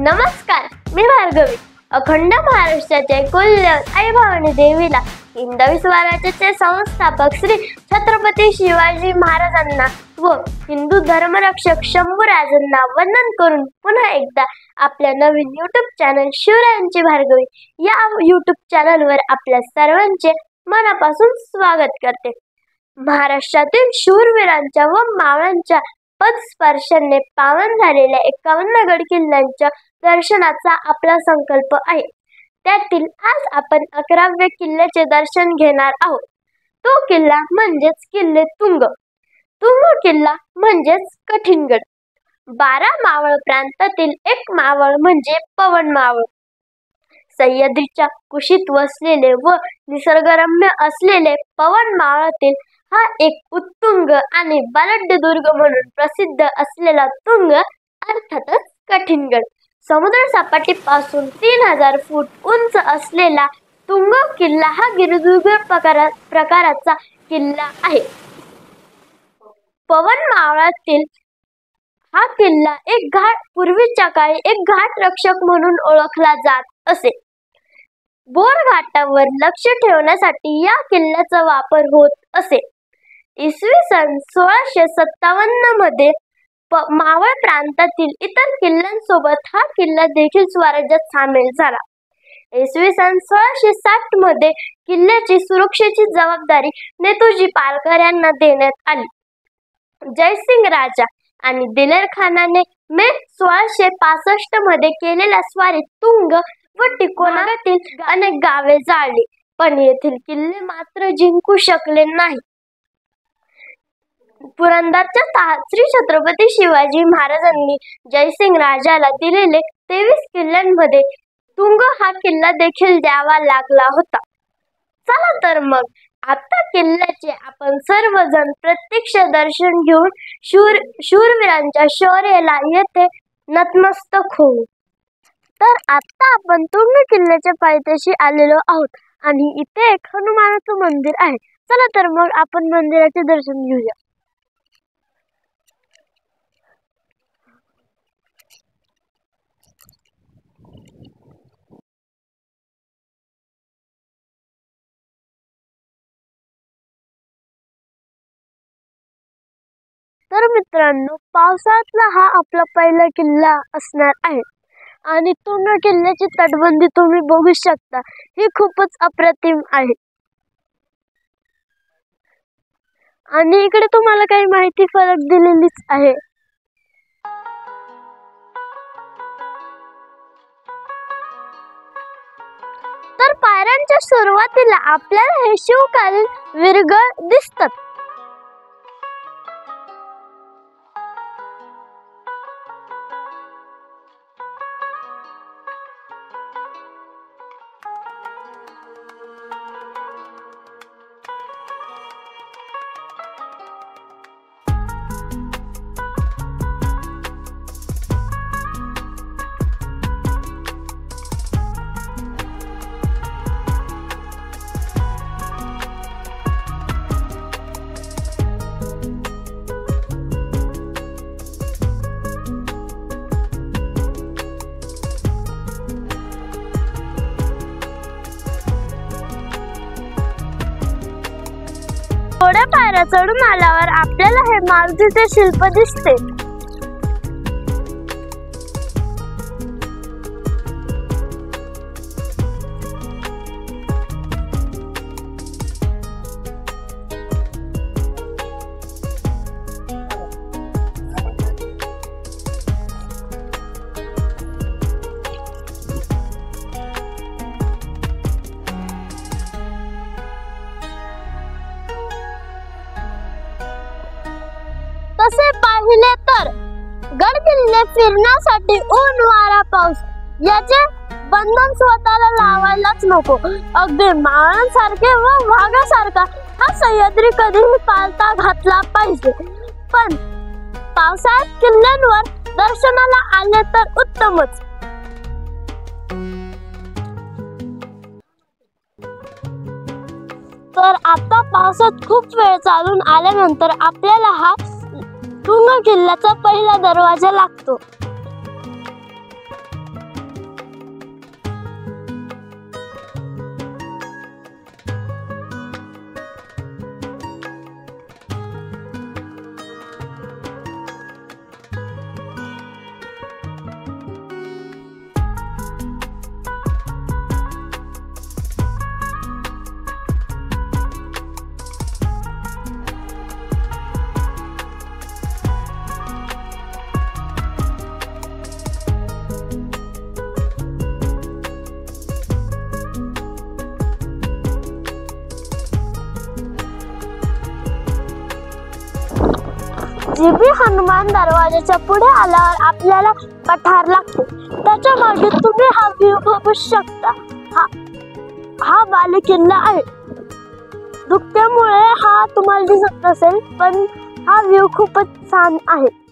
नमस्कार, मी भार्गवी. अखंड महाराष्ट्राचे कुलदैवत आई भवानी देवीला हिंदवी स्वराज्याचे संस्थापक श्री छत्रपती शिवाजी महाराजांना व हिंदू धर्मरक्षक शंभूराजांना वंदन करून पुन्हा एकदा आपल्या नवीन यूट्यूब चॅनल शिवरायांची भार्गवी या यूट्यूब चॅनलवर आपल्या सर्वांचे मनापासून स्वागत करते. महाराष्ट्रातील शूरवीरांच्या व मावळ्यांच्या पदस्पर्शाने पावन झालेल्या 51 गड किल्ल्यांच्या दर्शनाचा आपला संकल्प आहे. त्यातील आज आपण 11व्या किल्ल्याचे दर्शन घेणार आहोत. तो किल्ला म्हणजेच किल्ले तुंग. तुंग किल्ला म्हणजेच कठीणगड. 12 मावळ प्रांतातील एक मावळ म्हणजे पवन मावळ. सह्याद्रीच्या कुशीत वसलेले व निसर्गरम्य असलेले पवन मावळातील हा एक उत्तुंग आणि बलाढ्य दुर्ग म्हणून प्रसिद्ध असलेला तुंग अर्थातच कठीणगड. समुद्र सपाटीपासून 3000 फूट उंच असलेला तुंग किल्ला हा गिरिदुर्ग प्रकाराचा किल्ला आहे. पवन मावळातील हा किल्ला पूर्वीच्या काळी एक घाट रक्षक म्हणून ओळखला जात असे. बोर घाटावर लक्ष ठेवण्यासाठी या किल्ल्याचा वापर होत असे. इसवी सन 1657 मध्ये मावळ प्रांतातील इतर किल्ल्यांसोबत हा किल्ला देखील स्वराज्यात सामील झाला. इसवी सन 1660 मध्ये किल्ल्याची सुरक्षेची जबाबदारी नेतुजी पालकर यांना देण्यात आली. जयसिंग राजा आणि दिलेर खानाने मे 1665 मध्ये केलेल्या स्वारीत तुंग व टिकोणातील अनेक गावे जाळली, पण येथील किल्ले मात्र जिंकू शकले नाही. पुरंदरच्या श्री छत्रपती शिवाजी महाराजांनी जयसिंग राजाला दिलेले 23 किल्ल्यांमध्ये तुंग हा किल्ला देखील द्यावा लागला होता. चला तर मग आता किल्ल्याचे आपण सर्वजण प्रत्यक्ष दर्शन घेऊन शूरवीरांच्या शौर्याला येथे नतमस्तक होऊ. तर आता आपण तुंग किल्ल्याच्या पायथ्याशी आलेलो आहोत आणि इथे एक हनुमानाचं मंदिर आहे. चला तर मग आपण मंदिराचे दर्शन घेऊया. तर मित्रांनो, पावसाळ्यातला हा आपला पहिला किल्ला असणार आहे आणि तुंग किल्ल्याची तटबंदी तुम्ही बघू शकता. ही खूपच अप्रतिम आहे. आणि इकडे तुम्हाला काही माहिती फलक दिलेलीच आहे. तर पायऱ्यांच्या सुरुवातीला आपल्याला हे शिवकालीन वीरगळ दिसतात. थोड्या पायऱ्या चढून आल्यावर आपल्याला हे मारुतीचे शिल्प दिसते. तसे पाहिले तर गड किल्ले फिरण्यासाठी ऊन वारा पाऊस याचे बंधन स्वतःला लावायलाच नको. अगदी मावळांसारखे व वाघासारखा हा सह्याद्री कधीही पालथा घातला पाहिजे. पण पावसाळ्यात किल्ल्यांवर दर्शनाला आले तर उत्तमच. तर आता पावसात खूप वेळ चालून आल्यानंतर आपल्याला हा तुंग किल्ल्याचा पहिला दरवाजा लागतो. जीबी हनुमान दरवाजाच्या पुढे आल्यावर आपल्याला पठार लागते. त्याच्या मागे तुम्ही हा व्ह्यू बघू शकता. हा बालेकिल्ला आहे. धुक्यामुळे हा तुम्हाला दिसत नसेल, पण हा व्ह्यू खूपच छान आहे.